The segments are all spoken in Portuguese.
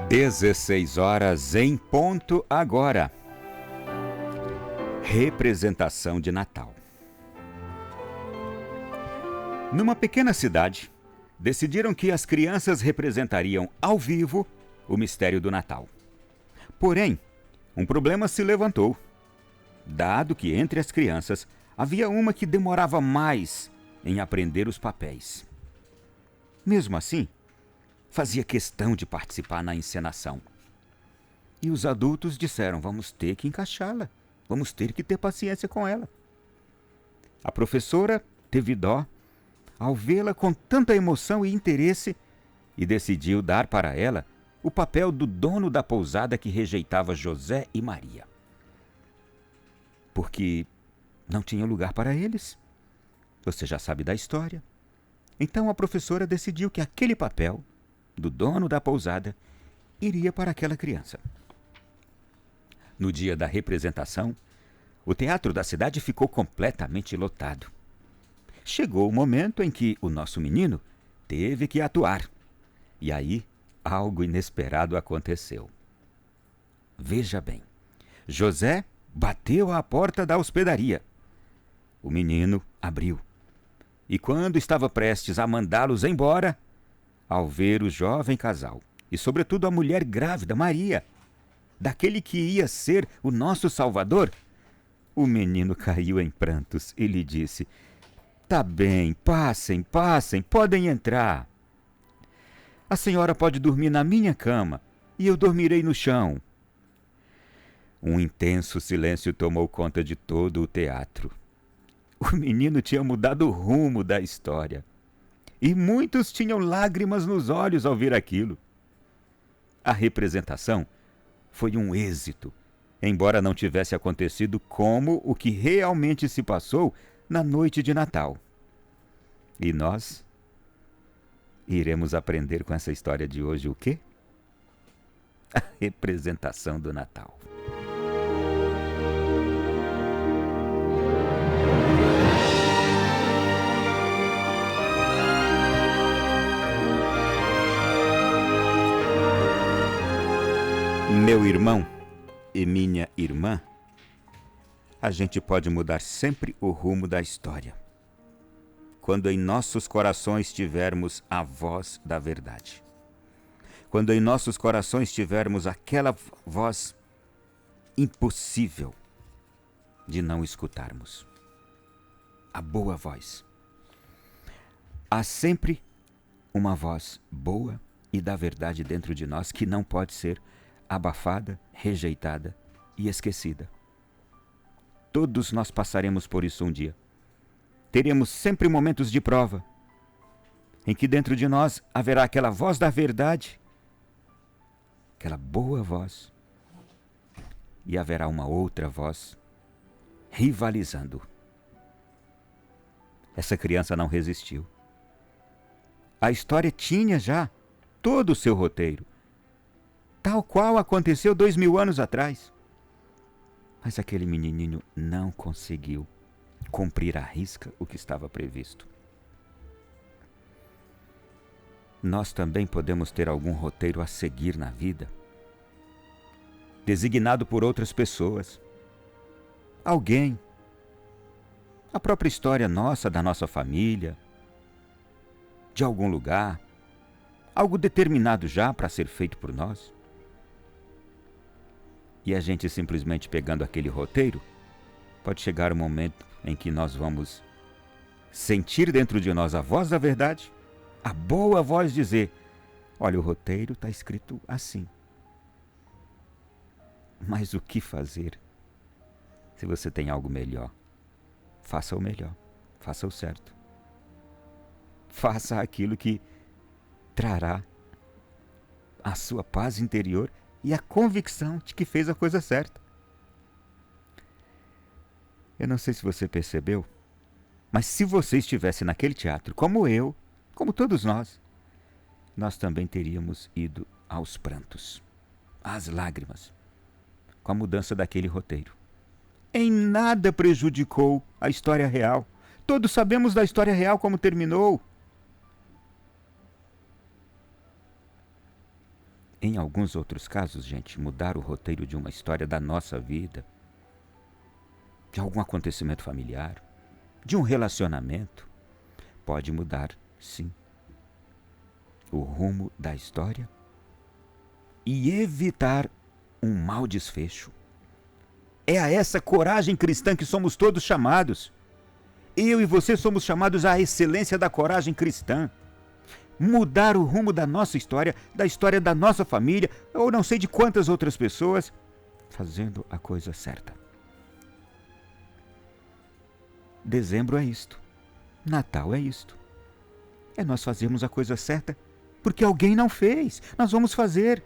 16 horas em ponto agora. Representação de Natal. Numa pequena cidade, decidiram que as crianças representariam ao vivo o mistério do Natal. Porém, um problema se levantou, dado que entre as crianças havia uma que demorava mais em aprender os papéis. Mesmo assim, fazia questão de participar na encenação. E os adultos disseram: vamos ter que encaixá-la, vamos ter que ter paciência com ela. A professora teve dó ao vê-la com tanta emoção e interesse e decidiu dar para ela o papel do dono da pousada que rejeitava José e Maria. Porque não tinha lugar para eles. Você já sabe da história. Então a professora decidiu que aquele papel do dono da pousada iria para aquela criança. No dia da representação, o teatro da cidade ficou completamente lotado. Chegou o momento em que o nosso menino teve que atuar. E aí, algo inesperado aconteceu. Veja bem, José bateu à porta da hospedaria. O menino abriu. E quando estava prestes a mandá-los embora, ao ver o jovem casal, e sobretudo a mulher grávida, Maria, daquele que ia ser o nosso Salvador, o menino caiu em prantos e lhe disse: "Tá bem, passem, podem entrar. A senhora pode dormir na minha cama e eu dormirei no chão." Um intenso silêncio tomou conta de todo o teatro. O menino tinha mudado o rumo da história. E muitos tinham lágrimas nos olhos ao ver aquilo. A representação foi um êxito, embora não tivesse acontecido como o que realmente se passou na noite de Natal. E nós iremos aprender com essa história de hoje o quê? A representação do Natal. Meu irmão e minha irmã, a gente pode mudar sempre o rumo da história, quando em nossos corações tivermos a voz da verdade. Quando em nossos corações tivermos aquela voz impossível de não escutarmos. A boa voz. Há sempre uma voz boa e da verdade dentro de nós que não pode ser abafada, rejeitada e esquecida. Todos nós passaremos por isso um dia. Teremos sempre momentos de prova, em que dentro de nós haverá aquela voz da verdade, aquela boa voz, e haverá uma outra voz rivalizando. Essa criança não resistiu. A história tinha já todo o seu roteiro, tal qual aconteceu 2000 anos atrás. Mas aquele menininho não conseguiu cumprir à risca o que estava previsto. Nós também podemos ter algum roteiro a seguir na vida, designado por outras pessoas. Alguém. A própria história nossa, da nossa família, de algum lugar, algo determinado já para ser feito por nós. E a gente simplesmente pegando aquele roteiro, pode chegar um momento em que nós vamos sentir dentro de nós a voz da verdade, a boa voz dizer: olha, o roteiro está escrito assim. Mas o que fazer? Se você tem algo melhor, faça o melhor, faça o certo. Faça aquilo que trará a sua paz interior e a convicção de que fez a coisa certa. Eu não sei se você percebeu, mas se você estivesse naquele teatro, como eu, como todos nós também teríamos ido aos prantos, às lágrimas, com a mudança daquele roteiro. Em nada prejudicou a história real. Todos sabemos da história real como terminou. Em alguns outros casos, gente, mudar o roteiro de uma história da nossa vida, de algum acontecimento familiar, de um relacionamento, pode mudar, sim, o rumo da história e evitar um mau desfecho. É a essa coragem cristã que somos todos chamados. Eu e você somos chamados à excelência da coragem cristã. Mudar o rumo da nossa história, da história da nossa família, ou não sei de quantas outras pessoas, fazendo a coisa certa. Dezembro é isto. Natal é isto. É nós fazermos a coisa certa porque alguém não fez. Nós vamos fazer.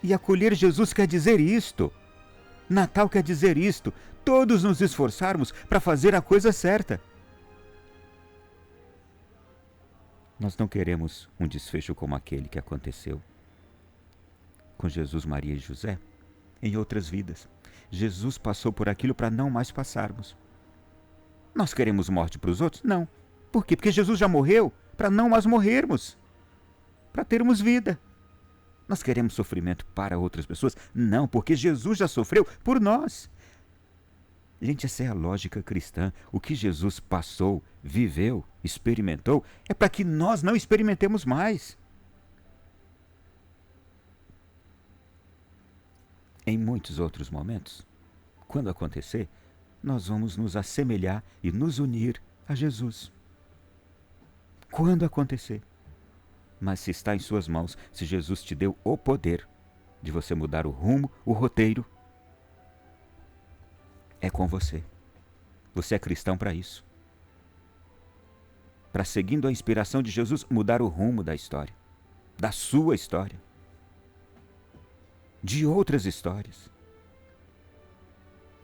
E acolher Jesus quer dizer isto. Natal quer dizer isto. Todos nos esforçarmos para fazer a coisa certa. Nós não queremos um desfecho como aquele que aconteceu com Jesus, Maria e José em outras vidas. Jesus passou por aquilo para não mais passarmos. Nós queremos morte para os outros? Não. Por quê? Porque Jesus já morreu para não mais morrermos, para termos vida. Nós queremos sofrimento para outras pessoas? Não, porque Jesus já sofreu por nós. Gente, essa é a lógica cristã. O que Jesus passou, viveu, experimentou, é para que nós não experimentemos mais. Em muitos outros momentos, quando acontecer, nós vamos nos assemelhar e nos unir a Jesus. Quando acontecer. Mas se está em suas mãos, se Jesus te deu o poder de você mudar o rumo, o roteiro, é com você. Você é cristão para isso. Para, seguindo a inspiração de Jesus, mudar o rumo da história, da sua história, de outras histórias.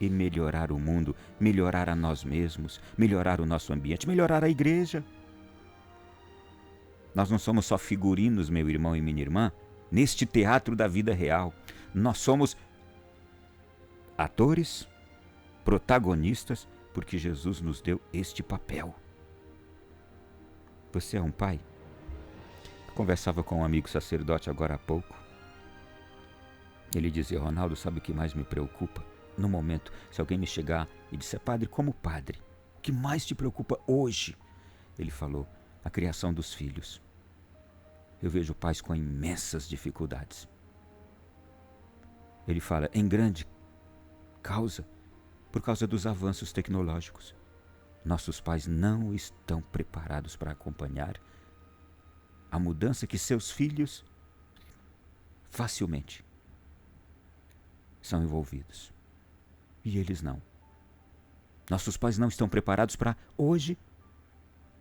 E melhorar o mundo, melhorar a nós mesmos, melhorar o nosso ambiente, melhorar a igreja. Nós não somos só figurinos, meu irmão e minha irmã, neste teatro da vida real. Nós somos atores, protagonistas, porque Jesus nos deu este papel. Você é um pai? Eu conversava com um amigo sacerdote agora há pouco. Ele dizia: Ronaldo, sabe o que mais me preocupa? No momento, se alguém me chegar e disser: padre, como padre, o que mais te preocupa hoje? Ele falou: a criação dos filhos. Eu vejo pais com imensas dificuldades. Ele fala, em grande causa, por causa dos avanços tecnológicos. Nossos pais não estão preparados para acompanhar a mudança que seus filhos facilmente são envolvidos. E eles não. Nossos pais não estão preparados para, hoje,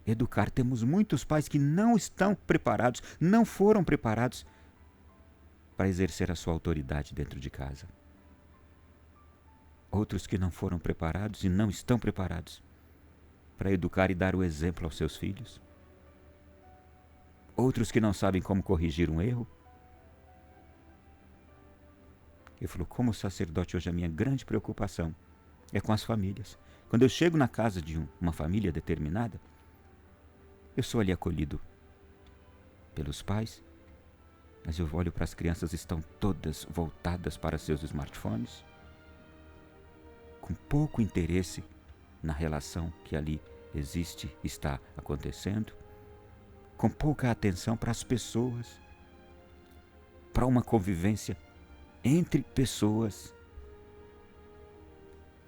educar. Temos muitos pais que não estão preparados, não foram preparados para exercer a sua autoridade dentro de casa. Outros que não foram preparados e não estão preparados para educar e dar o exemplo aos seus filhos. Outros que não sabem como corrigir um erro. Ele falou, como sacerdote hoje a minha grande preocupação é com as famílias. Quando eu chego na casa de uma família determinada, eu sou ali acolhido pelos pais, mas eu olho para as crianças, estão todas voltadas para seus smartphones, com pouco interesse na relação que ali existe, está acontecendo, com pouca atenção para as pessoas, para uma convivência entre pessoas.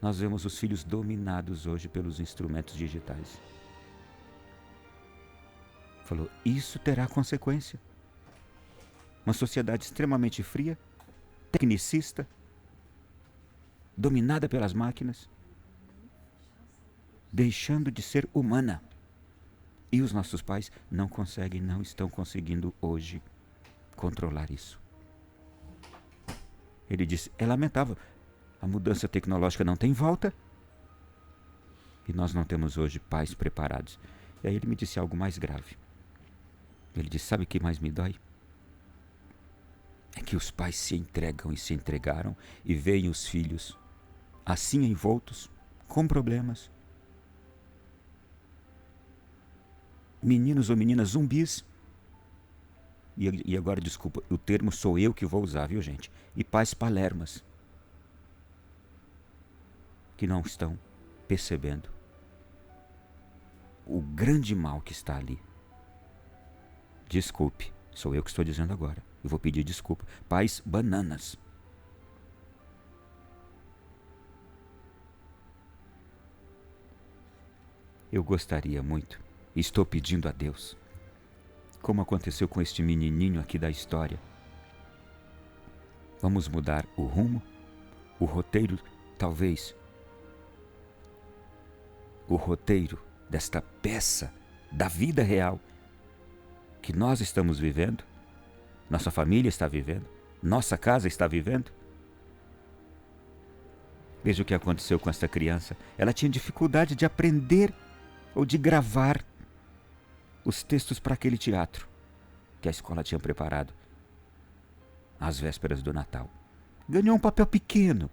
Nós vemos os filhos dominados hoje pelos instrumentos digitais. Falou, isso terá consequência. Uma sociedade extremamente fria, tecnicista, dominada pelas máquinas, deixando de ser humana. E os nossos pais não conseguem, não estão conseguindo hoje controlar isso. Ele disse, é lamentável, a mudança tecnológica não tem volta e nós não temos hoje pais preparados. E aí ele me disse algo mais grave. Ele disse, sabe o que mais me dói? É que os pais se entregam e se entregaram e veem os filhos assim envoltos, com problemas. Meninos ou meninas zumbis, E agora, desculpa, o termo sou eu que vou usar, viu, gente? E pais palermas que não estão percebendo o grande mal que está ali. Desculpe, sou eu que estou dizendo agora. Eu vou pedir desculpa. Pais bananas. Eu gostaria muito, e estou pedindo a Deus, como aconteceu com este menininho aqui da história. Vamos mudar o rumo, o roteiro, talvez. O roteiro desta peça da vida real que nós estamos vivendo, nossa família está vivendo, nossa casa está vivendo. Veja o que aconteceu com esta criança. Ela tinha dificuldade de aprender ou de gravar os textos para aquele teatro que a escola tinha preparado às vésperas do Natal. Ganhou um papel pequeno.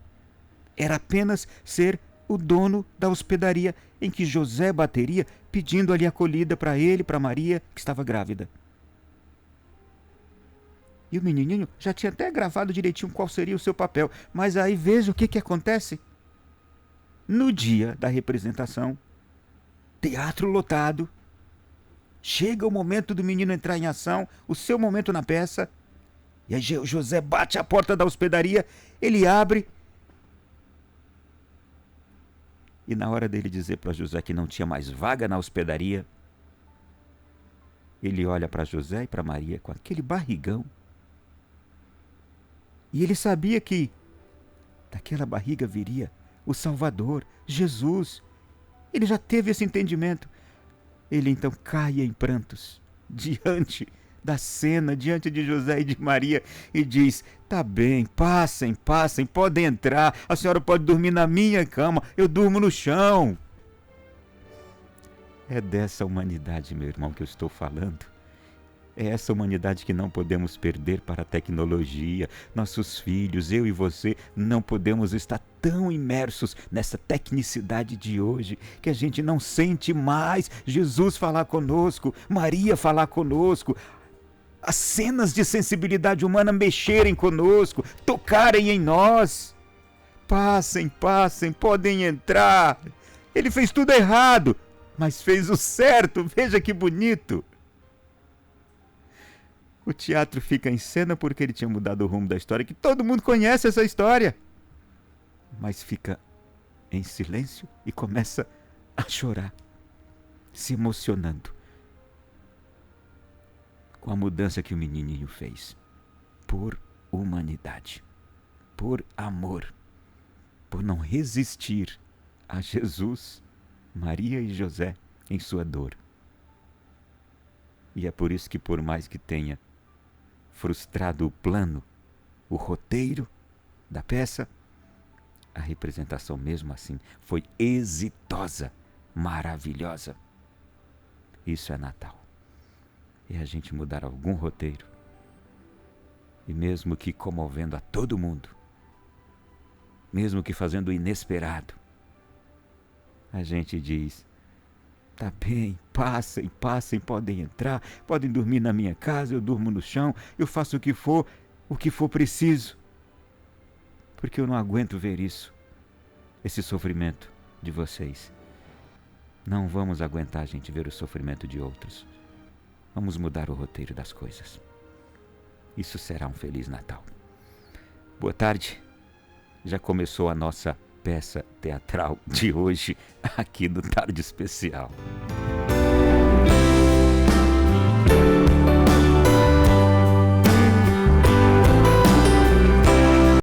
Era apenas ser o dono da hospedaria em que José bateria, pedindo ali acolhida para ele, para Maria, que estava grávida. E o menininho já tinha até gravado direitinho qual seria o seu papel. Mas aí veja o que acontece. No dia da representação, teatro lotado, chega o momento do menino entrar em ação, o seu momento na peça. E aí José bate a porta da hospedaria, ele abre. E na hora dele dizer para José que não tinha mais vaga na hospedaria, ele olha para José e para Maria com aquele barrigão. E ele sabia que daquela barriga viria o Salvador, Jesus. Ele já teve esse entendimento. Ele então cai em prantos diante da cena, diante de José e de Maria, e diz: tá bem, passem, podem entrar, a senhora pode dormir na minha cama, eu durmo no chão. É dessa humanidade, meu irmão, que eu estou falando. É essa humanidade que não podemos perder para a tecnologia. Nossos filhos, eu e você, não podemos estar tão imersos nessa tecnicidade de hoje que a gente não sente mais Jesus falar conosco, Maria falar conosco, as cenas de sensibilidade humana mexerem conosco, tocarem em nós. Passem, podem entrar. Ele fez tudo errado, mas fez o certo. Veja que bonito. O teatro fica em cena porque ele tinha mudado o rumo da história, que todo mundo conhece essa história. Mas fica em silêncio e começa a chorar, se emocionando com a mudança que o menininho fez. Por humanidade, por amor, por não resistir a Jesus, Maria e José em sua dor. E é por isso que, por mais que tenha frustrado o plano, o roteiro da peça, a representação mesmo assim foi exitosa, maravilhosa. Isso é Natal. É a gente mudar algum roteiro, e mesmo que comovendo a todo mundo, mesmo que fazendo o inesperado, a gente diz: tá bem, passem, podem entrar, podem dormir na minha casa, eu durmo no chão, eu faço o que for preciso, porque eu não aguento ver isso, esse sofrimento de vocês. Não vamos aguentar, gente, ver o sofrimento de outros. Vamos mudar o roteiro das coisas. Isso será um Feliz Natal. Boa tarde. Já começou a nossa peça teatral de hoje aqui no Tarde Especial.